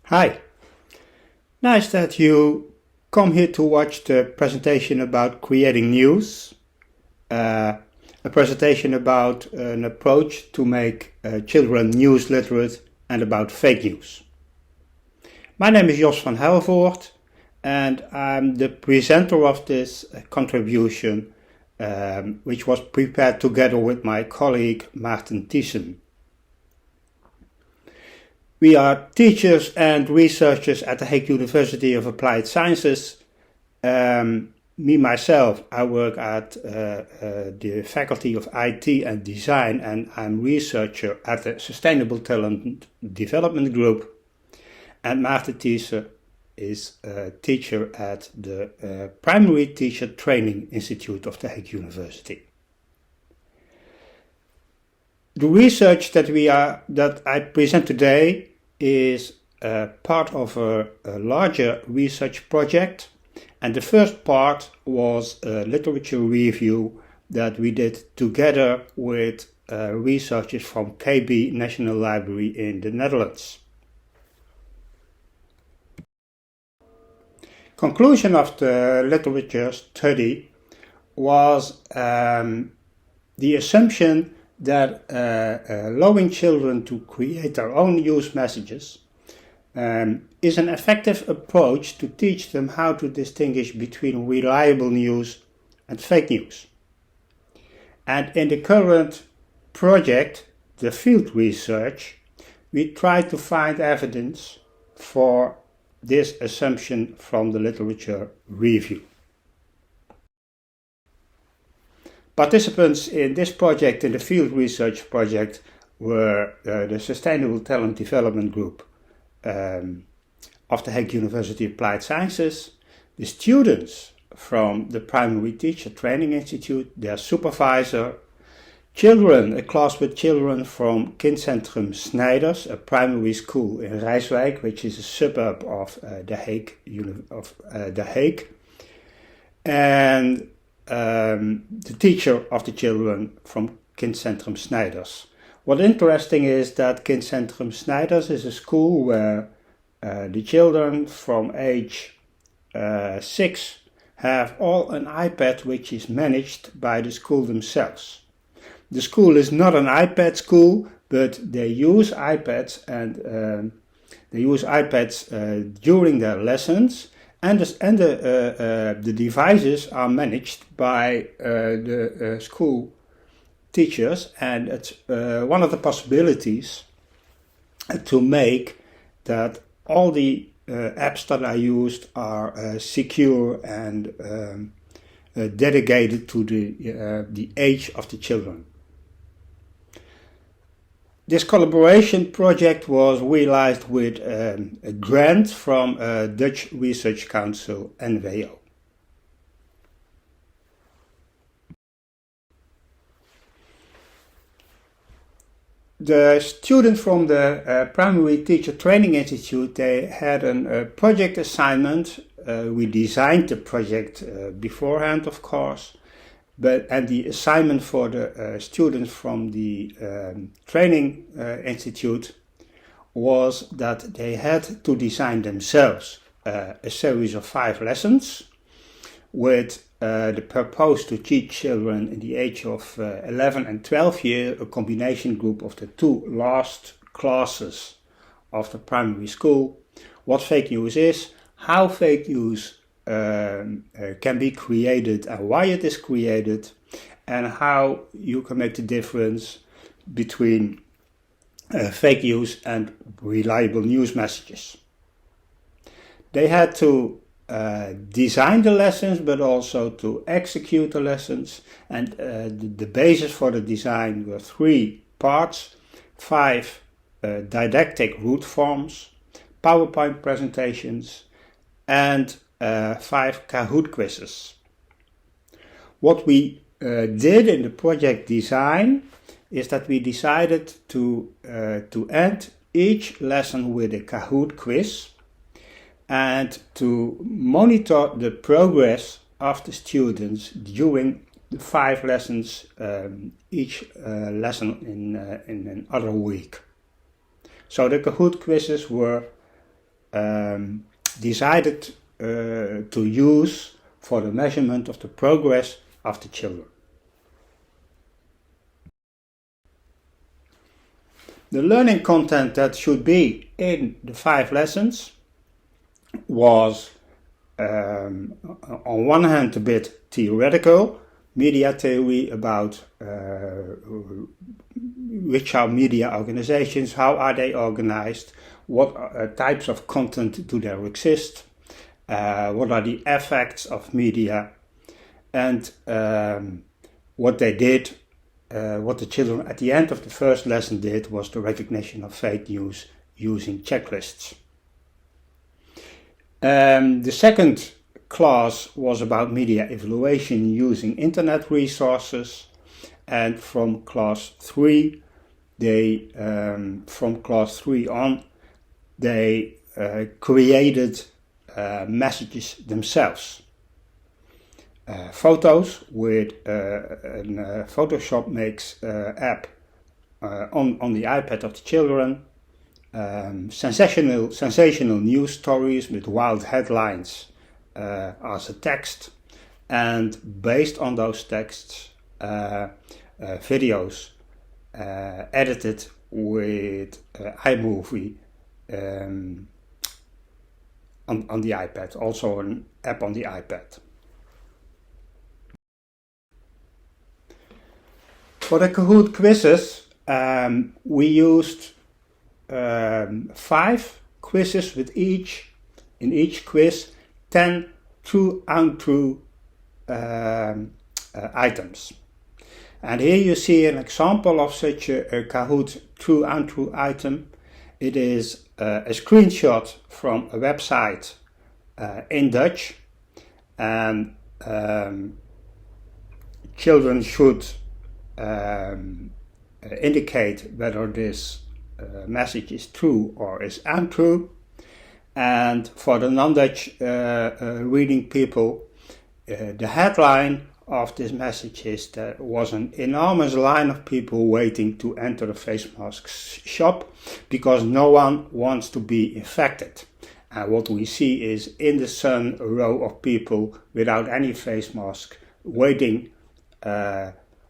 Hi, nice that you come here to watch the presentation about creating news, a presentation about an approach to make children news literate and about fake news. My name is Jos van Helvoort and I'm the presenter of this contribution, which was prepared together with my colleague Maarten Thissen. We are teachers and researchers at the Hague University of Applied Sciences. Myself, I work at the Faculty of IT and Design, and I'm researcher at the Sustainable Talent Development Group. And Maarten Thissen is a teacher at the Primary Teacher Training Institute of the Hague University. The research that I present today is part of a larger research project, and the first part was a literature review that we did together with researchers from KB National Library in the Netherlands. Conclusion of the literature study was the assumption that allowing children to create their own news messages is an effective approach to teach them how to distinguish between reliable news and fake news. And in the current project, the field research, we try to find evidence for this assumption from the literature review. Participants in this project, in the field research project, were the Sustainable Talent Development Group of the Hague University Applied Sciences, the students from the Primary Teacher Training Institute, their supervisor, a class with children from Kindcentrum Snijders, a primary school in Rijswijk, which is a suburb of The Hague, and the teacher of the children from Kindcentrum Snijders. What interesting is that Kindcentrum Snijders is a school where the children from age 6 have all an iPad which is managed by the school themselves. The school is not an iPad school, but they use iPads and during their lessons. And the devices are managed by the school teachers, and it's one of the possibilities to make that all the apps that are used are secure and dedicated to the age of the children. This collaboration project was realized with a grant from Dutch Research Council NWO. The students from the Primary Teacher Training Institute, they had a project assignment. We designed the project beforehand, of course. And the assignment for the students from the training institute was that they had to design themselves a series of 5 lessons with the purpose to teach children in the age of 11 and 12 years, a combination group of the 2 last classes of the primary school, what fake news is, how fake news can be created and why it is created, and how you can make the difference between fake news and reliable news messages. They had to design the lessons, but also to execute the lessons, and the basis for the design were 3 parts: 5 didactic root forms, PowerPoint presentations, and 5 Kahoot quizzes. What we did in the project design is that we decided to end each lesson with a Kahoot quiz and to monitor the progress of the students during the 5 lessons, each lesson in another week. So the Kahoot quizzes were decided to use for the measurement of the progress of the children. The learning content that should be in the 5 lessons was on one hand a bit theoretical, media theory about which are media organizations, how are they organized, what types of content do there exist, what are the effects of media, and what they did. What the children at the end of the first lesson did was the recognition of fake news using checklists. The second class was about media evaluation using internet resources, and from class 3 on they created messages themselves. Photos with Photoshop makes app on the iPad of the children, sensational news stories with wild headlines as a text, and based on those texts, videos edited with iMovie on the iPad, also an app on the iPad. For the Kahoot quizzes, we used 5 quizzes with in each quiz 10 true untrue items. And here you see an example of such a Kahoot true untrue item. It is a screenshot from a website in Dutch, and children should indicate whether this message is true or is untrue. And for the non-Dutch reading people, the headline of this message is there was an enormous line of people waiting to enter the face mask shop because no one wants to be infected. And what we see is in the sun a row of people without any face mask waiting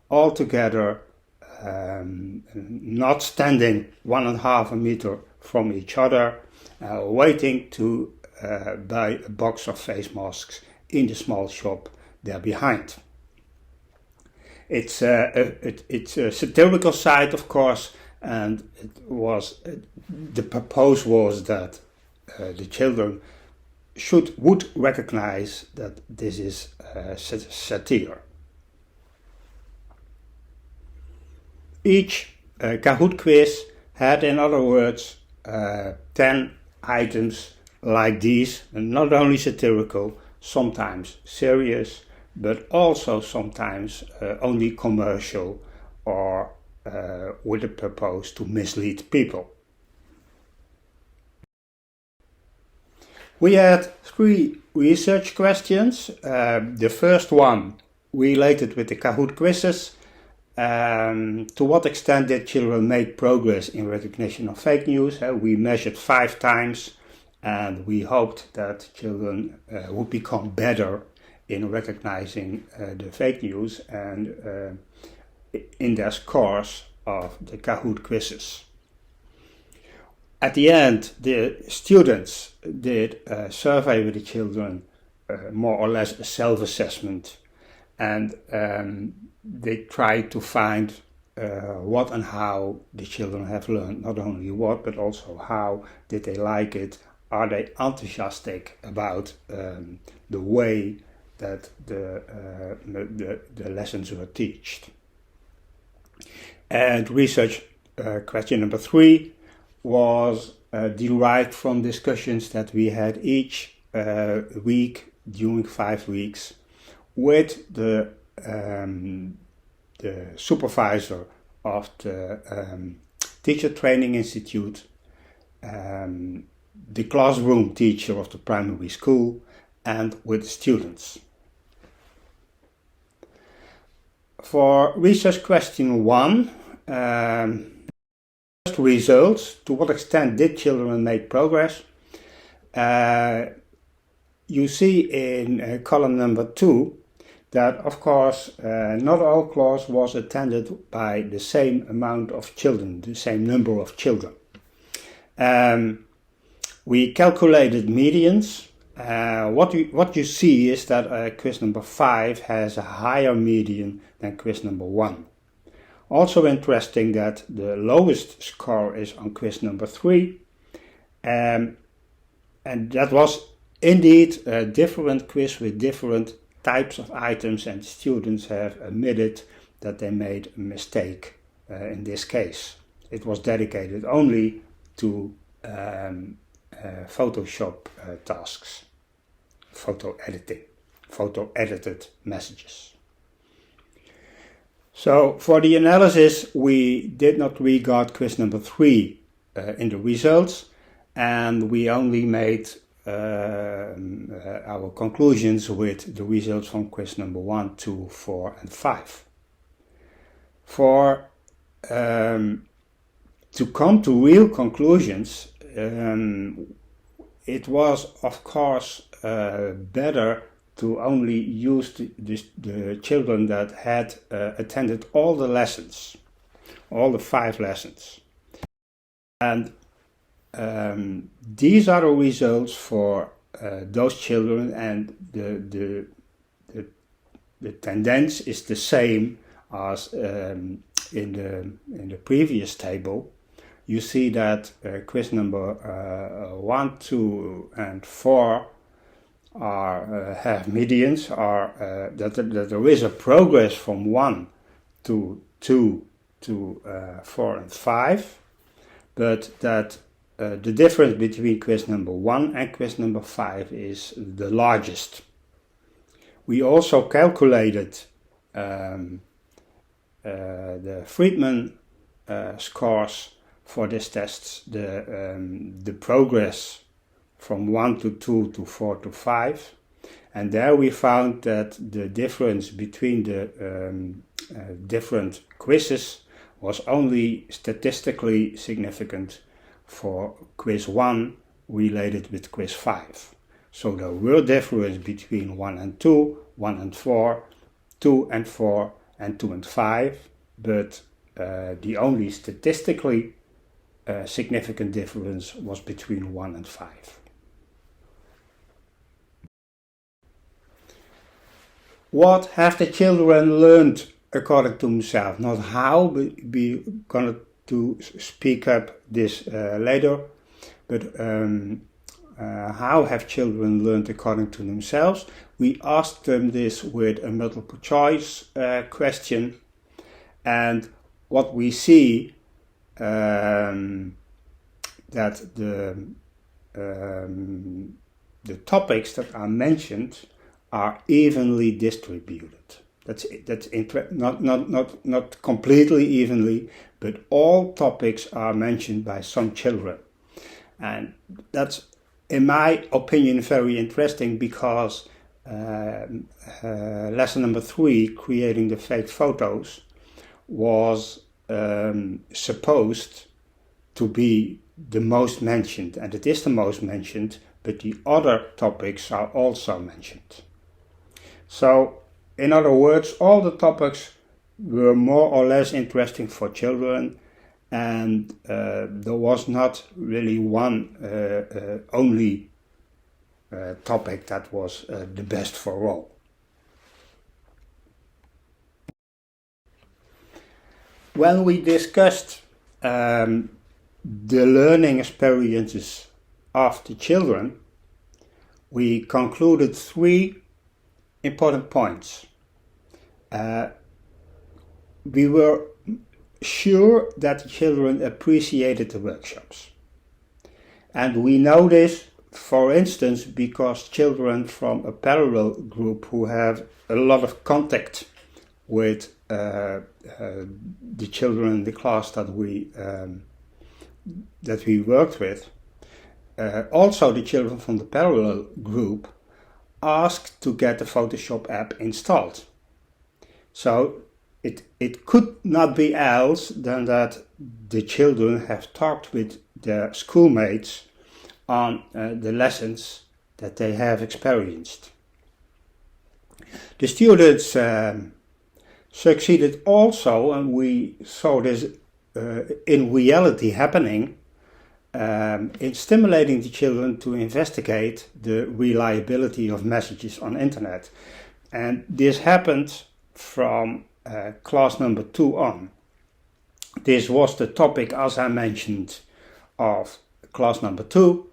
all together, not standing 1.5 meter from each other, waiting to buy a box of face masks in the small shop there behind. It's a satirical side, of course, and the purpose was that the children would recognize that this is satire. Each Kahoot quiz had, in other words, 10 items like these, and not only satirical, sometimes serious, but also sometimes only commercial or with a purpose to mislead people. We had 3 research questions. The first one related with the Kahoot quizzes. To what extent did children make progress in recognition of fake news? We measured 5 times, and we hoped that children would become better in recognizing the fake news and in their scores of the Kahoot quizzes. At the end, the students did a survey with the children, more or less a self-assessment, and they tried to find what and how the children have learned, not only what, but also how did they like it, are they enthusiastic about the way that the lessons were taught. And research question number 3 was derived from discussions that we had each week during 5 weeks with the supervisor of the Teacher Training Institute, the classroom teacher of the primary school, and with students. For research question 1, results, to what extent did children make progress? you see in column number 2 that, of course, not all class was attended by the same amount of children, the same number of children. We calculated medians. What you see is that quiz number 5 has a higher median than quiz number 1. Also interesting that the lowest score is on quiz number 3, and that was indeed a different quiz with different types of items, and students have admitted that they made a mistake in this case. It was dedicated only to Photoshop tasks, photo edited messages. So for the analysis, we did not regard quiz number 3 in the results, and we only made our conclusions with the results from quiz number 1, 2, 4 and 5. To come to real conclusions, it was of course better to only use the children that had attended all the lessons, all the 5 lessons. And these are the results for those children, and the tendency is the same as in the previous table. You see that quiz number 1, 2 and 4 have medians, that there is a progress from 1 to 2 to 4 and 5, but that the difference between quiz number 1 and quiz number 5 is the largest. We also calculated the Friedman scores for these tests, the progress from 1 to 2 to 4 to 5, and there we found that the difference between the different quizzes was only statistically significant for quiz 1 related with quiz 5. So there were differences between 1 and 2, 1 and 4, 2 and 4 and 2 and 5, but the only statistically significant difference was between 1 and 5. What have the children learned according to themselves? Not how, but we're going to speak up this later, but how have children learned according to themselves? We asked them this with a multiple choice question, and what we see that the topics that are mentioned are evenly distributed. That's not completely evenly, but all topics are mentioned by some children, and that's, in my opinion, very interesting, because lesson number 3, creating the fake photos, was supposed to be the most mentioned, and it is the most mentioned, but the other topics are also mentioned. So, in other words, all the topics were more or less interesting for children, and there was not really one only topic that was the best for all. When we discussed the learning experiences of the children, we concluded 3 important points. We were sure that the children appreciated the workshops. And we know this, for instance, because children from a parallel group who have a lot of contact with the children in the class that we worked with, also the children from the parallel group asked to get the Photoshop app installed. So it could not be else than that the children have talked with their schoolmates on the lessons that they have experienced. The students succeeded also, and we saw this in reality happening, in stimulating the children to investigate the reliability of messages on internet. And this happened from class number 2 on. This was the topic, as I mentioned, of class number 2,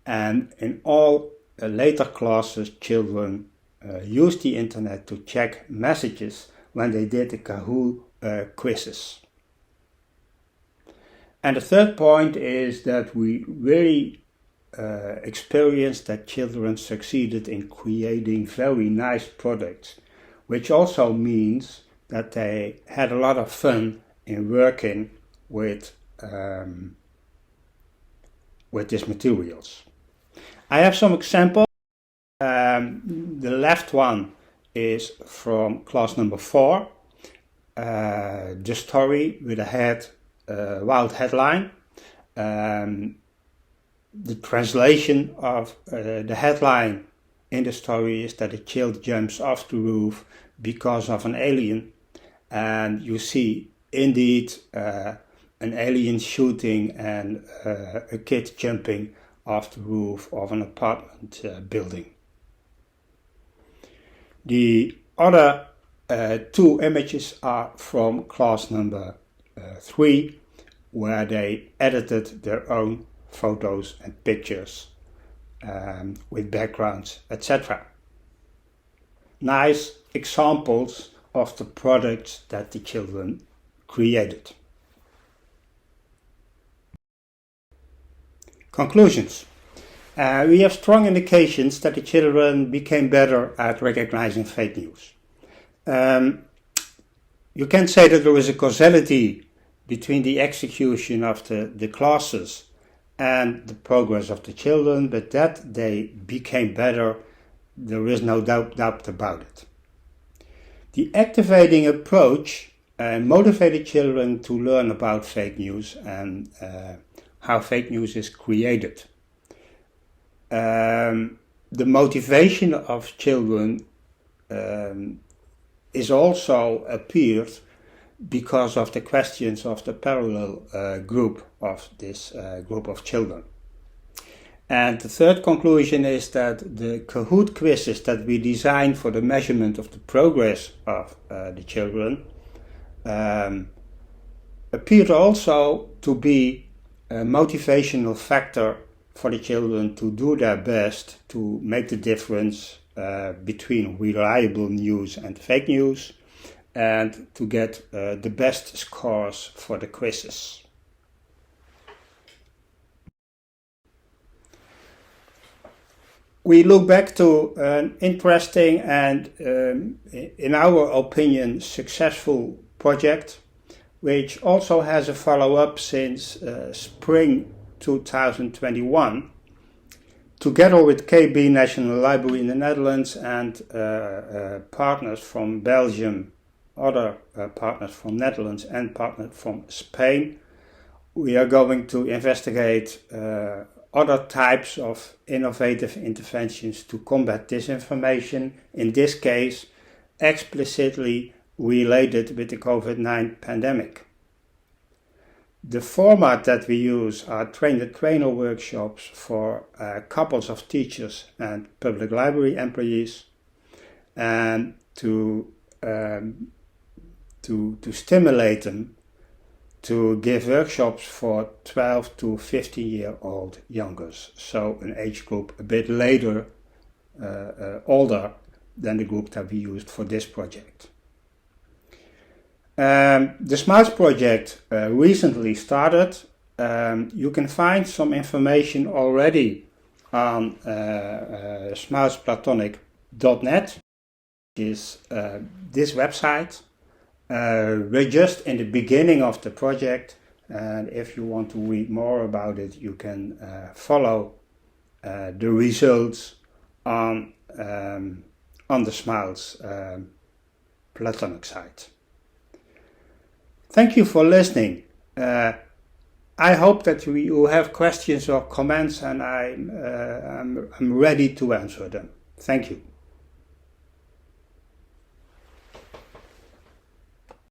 and in all later classes children used the internet to check messages when they did the Kahoot quizzes. And the third point is that we really experienced that children succeeded in creating very nice products, which also means that they had a lot of fun in working with these materials. I have some examples. The left one is from class number 4, the story with a wild headline. The translation of the headline in the story is that a child jumps off the roof because of an alien, and you see indeed an alien shooting and a kid jumping off the roof of an apartment building. The other 2 images are from class number 3, where they edited their own photos and pictures with backgrounds, etc. Nice examples of the products that the children created. Conclusions. We have strong indications that the children became better at recognizing fake news. You can say that there is a causality between the execution of the classes and the progress of the children, but that they became better, there is no doubt about it. The activating approach motivated children to learn about fake news and how fake news is created. The motivation of children is also appeared because of the questions of the parallel group of this group of children. And the third conclusion is that the Kahoot quizzes that we designed for the measurement of the progress of the children appeared also to be a motivational factor for the children to do their best to make the difference between reliable news and fake news, and to get the best scores for the quizzes. We look back to an interesting and, in our opinion, successful project, which also has a follow-up since spring 2021, together with KB National Library in the Netherlands and partners from Belgium, other partners from Netherlands and partners from Spain. We are going to investigate other types of innovative interventions to combat disinformation, in this case explicitly related with the COVID-19 pandemic. The format that we use are train-the-trainer workshops for couples of teachers and public library employees, and to stimulate them to give workshops for 12 to 15-year-old youngers, so an age group a bit later, older than the group that we used for this project. The Smiles project recently started. You can find some information already on smilesplatonic.net, which is this website. We're just in the beginning of the project, and if you want to read more about it, you can follow the results on the Smiles Platonic site. Thank you for listening. I I hope that you will have questions or comments, and I'm ready to answer them. Thank you.